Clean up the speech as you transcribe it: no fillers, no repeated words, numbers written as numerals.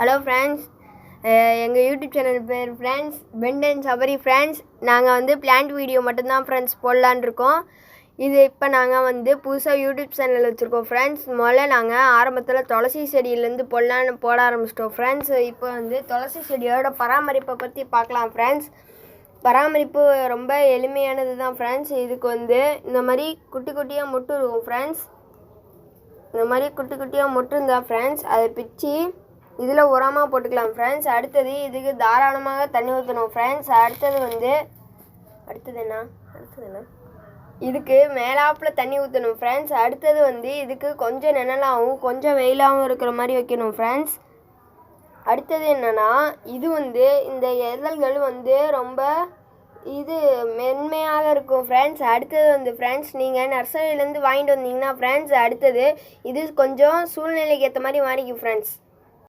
Hello friends, எங்கள் YouTube channel பேர் friends பெண்ட் அண்ட் சபரி ஃப்ரெண்ட்ஸ். நாங்கள் வந்து பிளான்ட் வீடியோ மட்டும்தான் ஃப்ரெண்ட்ஸ் போடலான் இருக்கோம். இது இப்போ நாங்கள் வந்து புதுசாக யூடியூப் சேனல் வச்சுருக்கோம் ஃப்ரெண்ட்ஸ். முதல்ல நாங்கள் ஆரம்பத்தில் துளசி செடியிலேருந்து போட ஆரம்பிச்சிட்டோம் ஃப்ரெண்ட்ஸ். இப்போ வந்து துளசி செடியோட பராமரிப்பை பற்றி பார்க்கலாம் ஃப்ரெண்ட்ஸ். பராமரிப்பு ரொம்ப எளிமையானது தான் ஃப்ரெண்ட்ஸ். இதுக்கு வந்து இந்த மாதிரி குட்டி குட்டியாக மொட்டு இருக்கும் ஃப்ரெண்ட்ஸ். இந்த மாதிரி குட்டி குட்டியாக மொட்டு இருந்தால் ஃப்ரெண்ட்ஸ் அதை பிச்சு இதில் உரமாக போட்டுக்கலாம் ஃப்ரெண்ட்ஸ். அடுத்தது இதுக்கு தாராளமாக தண்ணி ஊற்றணும் ஃப்ரெண்ட்ஸ். அடுத்தது என்ன இதுக்கு மேலாப்பில் தண்ணி ஊற்றணும் ஃப்ரெண்ட்ஸ். அடுத்தது வந்து இதுக்கு கொஞ்சம் நிழலாகவும் கொஞ்சம் வெயிலாகவும் இருக்கிற மாதிரி வைக்கணும் ஃப்ரெண்ட்ஸ். அடுத்தது என்னென்னா, இது வந்து இந்த இதழ்கள் வந்து ரொம்ப மென்மையாக இருக்கும் ஃப்ரெண்ட்ஸ். அடுத்தது வந்து ஃப்ரெண்ட்ஸ், நீங்கள் நர்சரியிலேருந்து வாங்கிட்டு வந்தீங்கன்னா ஃப்ரெண்ட்ஸ், அடுத்தது இது கொஞ்சம் சூழ்நிலைக்கு ஏற்ற மாதிரி மாறிக்கும் ஃப்ரெண்ட்ஸ்.